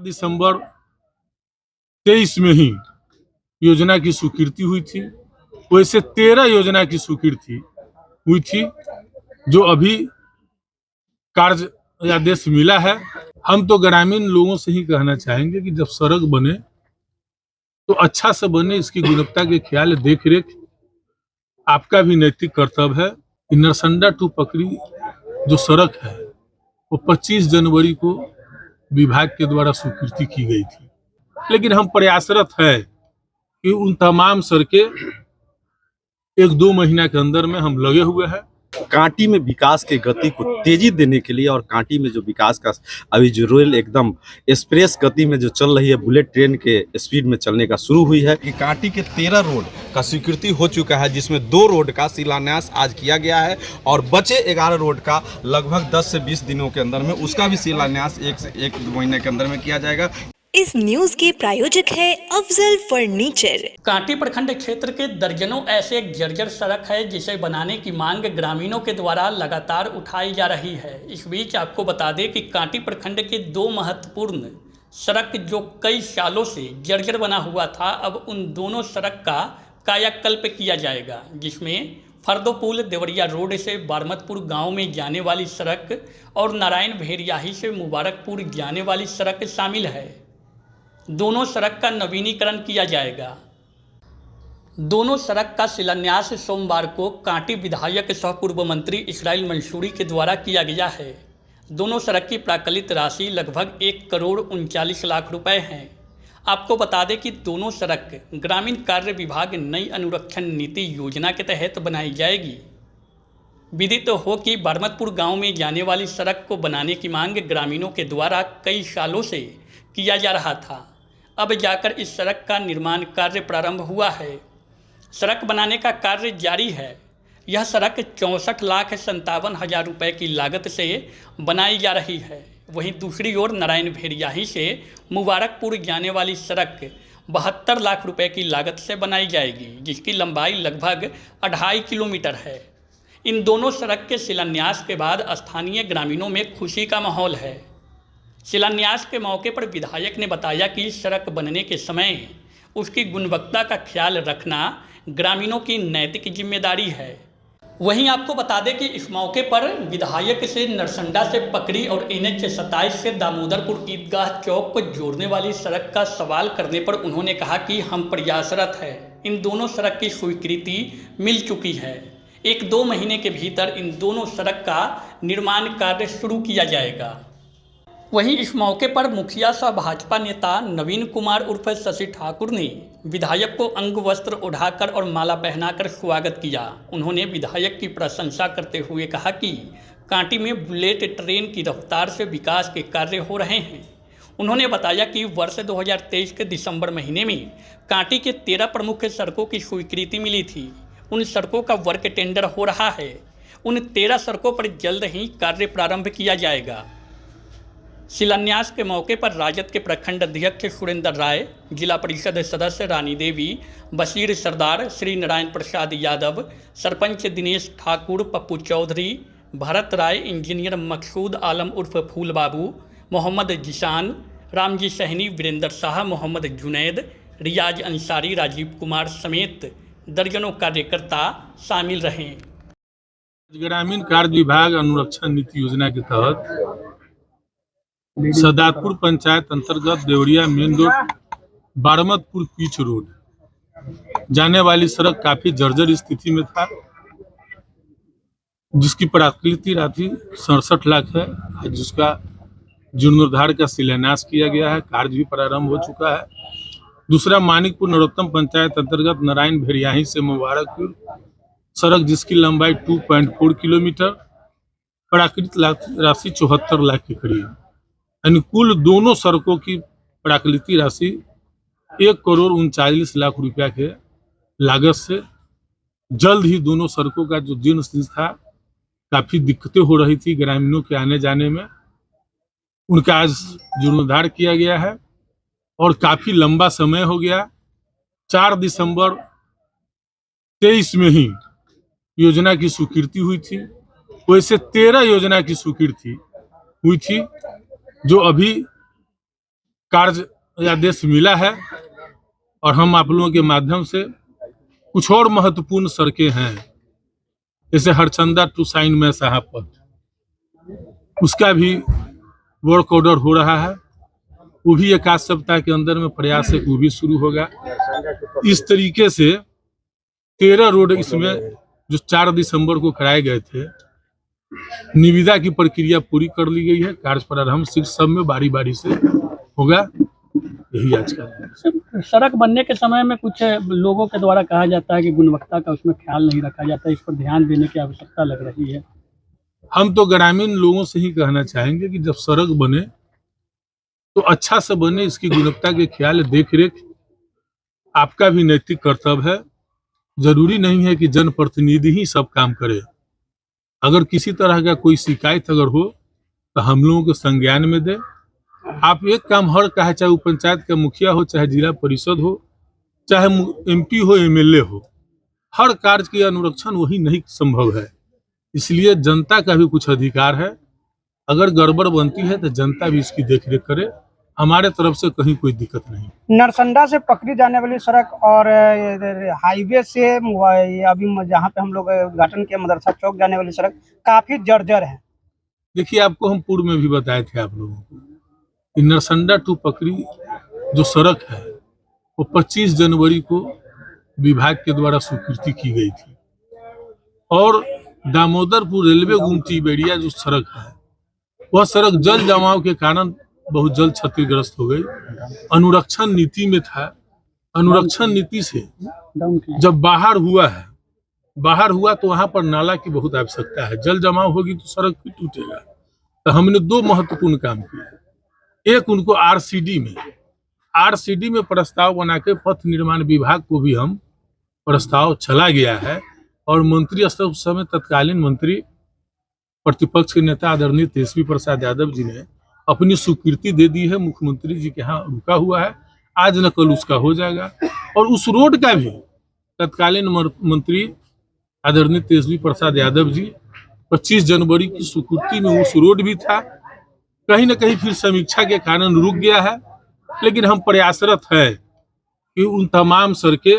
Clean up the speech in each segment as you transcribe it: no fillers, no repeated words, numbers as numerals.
दिसंबर 23 में ही योजना की स्वीकृति हुई थी। वैसे 13 योजना की स्वीकृति हुई थी जो अभी कार्य आदेश मिला है। हम तो ग्रामीण लोगों से ही कहना चाहेंगे कि जब सड़क बने तो अच्छा से बने, इसकी गुणवत्ता के ख्याल देख रेख आपका भी नैतिक कर्तव्य है। कि नरसंडा टू पकड़ी जो सड़क है वो 25 जनवरी को विभाग के द्वारा स्वीकृति की गई थी, लेकिन हम प्रयासरत है कि उन तमाम सड़कें 1-2 महीना के अंदर में हम लगे हुए हैं। कांटी में विकास के गति को तेजी देने के लिए और कांटी में जो विकास का अभी जो रेल एकदम एक्सप्रेस गति में जो चल रही है, बुलेट ट्रेन के स्पीड में चलने का शुरू हुई है कि कांटी के 13 रोड का स्वीकृति हो चुका है, जिसमें 2 रोड का शिलान्यास आज किया गया है और बचे 11 रोड का लगभग 10 से 20 दिनों के अंदर में उसका भी शिलान्यास 1 से 1 महीने के अंदर में किया जाएगा। इस न्यूज के प्रायोजक है अफजल फर्नीचर। कांटी प्रखंड क्षेत्र के दर्जनों ऐसे जर्जर सड़क है जिसे बनाने की मांग ग्रामीणों के द्वारा लगातार उठाई जा रही है। इस बीच आपको बता दें कि कांटी प्रखंड के 2 महत्वपूर्ण सड़क जो कई सालों से जर्जर बना हुआ था, अब उन दोनों सड़क का कायाकल्प किया जाएगा, जिसमें फर्दोपुल देवरिया रोड से बारमतपुर गांव में जाने वाली सड़क और नारायण भेड़ियाही से मुबारकपुर जाने वाली सड़क शामिल है। दोनों सड़क का नवीनीकरण किया जाएगा। दोनों सड़क का शिलान्यास सोमवार को कांटी विधायक सह पूर्व मंत्री इसराइल मंसूरी के द्वारा किया गया है। दोनों सड़क की प्राकलित राशि लगभग 1,39,00,000 रुपए है। आपको बता दें कि दोनों सड़क ग्रामीण कार्य विभाग नई अनुरक्षण नीति योजना के तहत बनाई जाएगी। विदित हो कि बारमतपुर गांव में जाने वाली सड़क को बनाने की मांग ग्रामीणों के द्वारा कई सालों से किया जा रहा था। अब जाकर इस सड़क का निर्माण कार्य प्रारंभ हुआ है। सड़क बनाने का कार्य जारी है। यह सड़क 64,57,000 रुपये की लागत से बनाई जा रही है। वहीं दूसरी ओर नारायण भेड़ियाही से मुबारकपुर जाने वाली सड़क 72 लाख रुपए की लागत से बनाई जाएगी, जिसकी लंबाई लगभग 2.5 किलोमीटर है। इन दोनों सड़क के शिलान्यास के बाद स्थानीय ग्रामीणों में खुशी का माहौल है। शिलान्यास के मौके पर विधायक ने बताया कि सड़क बनने के समय उसकी गुणवत्ता का ख्याल रखना ग्रामीणों की नैतिक जिम्मेदारी है। वहीं आपको बता दें कि इस मौके पर विधायक से नरसंडा से पकड़ी और NH 27 से दामोदरपुर ईदगाह चौक को जोड़ने वाली सड़क का सवाल करने पर उन्होंने कहा कि हम प्रयासरत है। इन दोनों सड़क की स्वीकृति मिल चुकी है। 1-2 महीने के भीतर इन दोनों सड़क का निर्माण कार्य शुरू किया जाएगा। वहीं इस मौके पर मुखिया सह भाजपा नेता नवीन कुमार उर्फ शशि ठाकुर ने विधायक को अंग वस्त्र उठाकर और माला पहनाकर स्वागत किया। उन्होंने विधायक की प्रशंसा करते हुए कहा कि कांटी में बुलेट ट्रेन की रफ्तार से विकास के कार्य हो रहे हैं। उन्होंने बताया कि वर्ष 2023 के दिसंबर महीने में कांटी के 13 प्रमुख सड़कों की स्वीकृति मिली थी। उन सड़कों का वर्क टेंडर हो रहा है। उन 13 सड़कों पर जल्द ही कार्य प्रारंभ किया जाएगा। शिलान्यास के मौके पर राजद के प्रखंड अध्यक्ष सुरेंद्र राय, जिला परिषद सदस्य रानी देवी, बशीर सरदार, श्री नारायण प्रसाद यादव, सरपंच दिनेश ठाकुर, पप्पू चौधरी, भरत राय, इंजीनियर मकसूद आलम उर्फ फूल बाबू, मोहम्मद जिशान, रामजी सहनी, वीरेंद्र शाह, मोहम्मद जुनैद, रियाज अंसारी, राजीव कुमार समेत दर्जनों कार्यकर्ता शामिल रहे। ग्रामीण कार्य विभाग अनुरक्षण नीति योजना के तहत सदातपुर पंचायत अंतर्गत Deoria main road Baramatpur pitch road जाने वाली सड़क काफी जर्जर स्थिति में था, जिसकी प्राकृतिक राशि 67 लाख है, जिसका जीर्णोद्धार का शिलान्यास किया गया है। कार्य भी प्रारंभ हो चुका है। दूसरा मानिकपुर नरोत्तम पंचायत अंतर्गत नारायण भेड़ियाही से मुबारकपुर सड़क, जिसकी लंबाई 2.4 किलोमीटर, प्राकृतिक राशि 74 लाख के करीब, यानी कुल दोनों सड़कों की प्राकृतिक राशि 1,39,00,000 रुपया के लागत से जल्द ही दोनों सड़कों का जो जीर्ण था, काफी दिक्कतें हो रही थी ग्रामीणों के आने जाने में, उनका आज जीर्णोद्धार किया गया है और काफी लंबा समय हो गया। 4 दिसंबर 23 में ही योजना की स्वीकृति हुई थी। वैसे 13 योजना की स्वीकृति हुई थी जो अभी कार्य आदेश मिला है और हम आप लोगों के माध्यम से कुछ और महत्वपूर्ण सड़कें हैं, जैसे हरचंदा टू साइन में साहब, उसका भी वर्क ऑर्डर हो रहा है। वो भी एक आध सप्ताह के अंदर में प्रयास है कि वो भी शुरू होगा। इस तरीके से 13 रोड इसमें जो 4 दिसंबर को कराए गए थे, निविदा की प्रक्रिया पूरी कर ली गई है। कार्य प्रारंभ सब में बारी बारी से होगा। यही आज का सड़क बनने के समय में कुछ लोगों के द्वारा कहा जाता है कि गुणवत्ता का उसमें ख्याल नहीं रखा जाता, इस पर ध्यान देने की आवश्यकता लग रही है। हम तो ग्रामीण लोगों से ही कहना चाहेंगे कि जब सड़क बने तो अच्छा से बने, इसकी गुणवत्ता के ख्याल देख रेख आपका भी नैतिक कर्तव्य है। जरूरी नहीं है कि जनप्रतिनिधि ही सब काम करे। अगर किसी तरह का कोई शिकायत अगर हो तो हम लोगों के संज्ञान में दे। आप एक काम हर कहे, चाहे वो पंचायत का मुखिया हो, चाहे जिला परिषद हो, चाहे MP हो, MLA हो, हर कार्य के अनुरक्षण वही नहीं संभव है। इसलिए जनता का भी कुछ अधिकार है। अगर गड़बड़ बनती है तो जनता भी इसकी देखरेख करे। हमारे तरफ से कहीं कोई दिक्कत नहीं। नरसंडा से पकड़ी जाने वाली सड़क और हाईवे से अभी जहाँ पे हम लोग उद्घाटन किया मदरसा चौक जाने वाली सड़क काफी जर्जर है। देखिए, आपको हम पूर्व में भी बताए थे आप लोगों को कि नरसंडा टू पकड़ी जो सड़क है वो 25 जनवरी को विभाग के द्वारा स्वीकृति की गई थी। और दामोदरपुर रेलवे गुमटी बेड़िया जो सड़क है, वह सड़क जल जमाव के कारण बहुत जल्द क्षतिग्रस्त हो गई। अनुरक्षण नीति में था। अनुरक्षण नीति से जब बाहर हुआ तो वहां पर नाला की बहुत आवश्यकता है। जल जमाव होगी तो सड़क भी टूटेगा। तो हमने 2 महत्वपूर्ण काम किया। एक, उनको RCD में प्रस्ताव बना के पथ निर्माण विभाग को भी हम प्रस्ताव चला गया है और मंत्री स्तर उस समय तत्कालीन मंत्री प्रतिपक्ष के नेता आदरणीय तेजस्वी प्रसाद यादव जी ने अपनी स्वीकृति दे दी है। मुख्यमंत्री जी के यहाँ रुका हुआ है, आज न कल उसका हो जाएगा। और उस रोड का भी तत्कालीन मंत्री आदरणीय तेजस्वी प्रसाद यादव जी 25 जनवरी की स्वीकृति में उस रोड भी था। कहीं न कहीं फिर समीक्षा के कारण रुक गया है, लेकिन हम प्रयासरत है कि उन तमाम सड़कें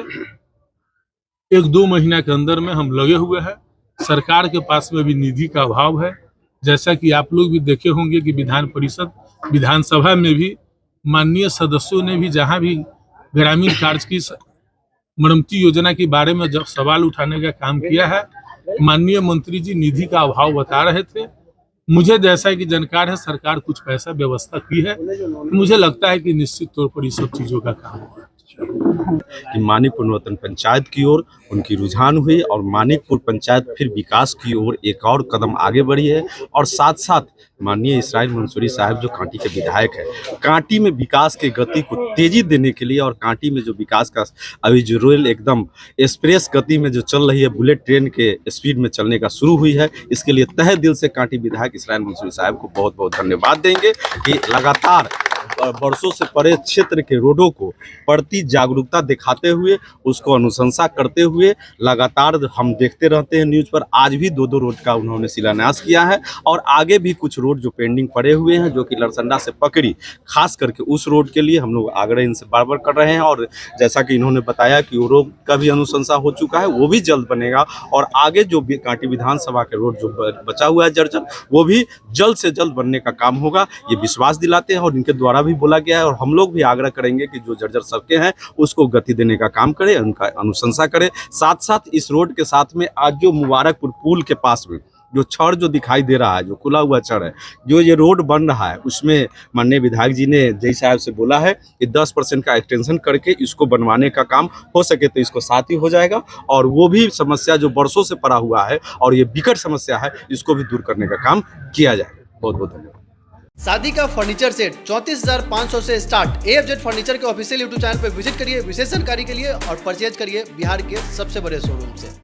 1-2 महीना के अंदर में हम लगे हुए हैं। सरकार के पास में भी निधि का अभाव है। जैसा कि आप लोग भी देखे होंगे कि विधान परिषद विधानसभा में भी माननीय सदस्यों ने भी जहां भी ग्रामीण कार्य की मरम्मती योजना के बारे में जब सवाल उठाने का काम किया है, माननीय मंत्री जी निधि का अभाव बता रहे थे। मुझे जैसा कि जानकार है, सरकार कुछ पैसा व्यवस्था की है। मुझे लगता है कि निश्चित तौर पर ये सब चीजों का काम होगा। कि मानिकपुर नूतन पंचायत की ओर उनकी रुझान हुई और मानिकपुर पंचायत फिर विकास की ओर एक और कदम आगे बढ़ी है। और साथ साथ माननीय इसराइल मंसूरी साहब जो कांटी के विधायक है, कांटी में विकास के गति को तेजी देने के लिए और कांटी में जो विकास का अभी जो रेल एकदम एक्सप्रेस गति में जो चल रही है, बुलेट ट्रेन के स्पीड में चलने का शुरू हुई है, इसके लिए तहे दिल से कांटी विधायक इसराइल मंसूरी साहब को बहुत बहुत धन्यवाद देंगे कि लगातार वर्षों से परे क्षेत्र के रोडों को प्रति जागरूकता दिखाते हुए, उसको अनुशंसा करते हुए लगातार हम देखते रहते हैं न्यूज़ पर। आज भी 2-2 रोड का उन्होंने शिलान्यास किया है और आगे भी कुछ रोड जो पेंडिंग पड़े हुए हैं, जो कि नरसंडा से पकड़ी, खास करके उस रोड के लिए हम लोग आग्रह इनसे बार-बार कर रहे हैं। और जैसा कि इन्होंने बताया कि वो रोड का भी अनुशंसा हो चुका है, वो भी जल्द बनेगा। और आगे जो भी कांटी विधानसभा के रोड जो बचा हुआ है जर्जर, वो भी जल्द से जल्द बनने का काम होगा, ये विश्वास दिलाते हैं। और इनके द्वारा भी बोला गया है और हम लोग भी आग्रह करेंगे कि जो जर्जर सड़कें हैं उसको गति देने का काम करें, उनका अनुशंसा करें। साथ साथ इस रोड के साथ में आज जो मुबारकपुर पुल के पास में जो छड़ जो दिखाई दे रहा है, जो खुला हुआ छड़ है, जो ये रोड बन रहा है, उसमें माननीय विधायक जी ने जय साहब से बोला है कि 10% का एक्सटेंशन करके इसको बनवाने का काम हो सके तो इसको साथ ही हो जाएगा। और वो भी समस्या जो वर्षों से पड़ा हुआ है और ये विकट समस्या है, इसको भी दूर करने का काम किया जाएगा। बहुत बहुत धन्यवाद। शादी का फर्नीचर सेट 34,500 से स्टार्ट। AFZ फर्नीचर के ऑफिशियल YouTube चैनल पर विजिट करिए विशेष जानकारी के लिए और परचेज करिए बिहार के सबसे बड़े शोरूम से।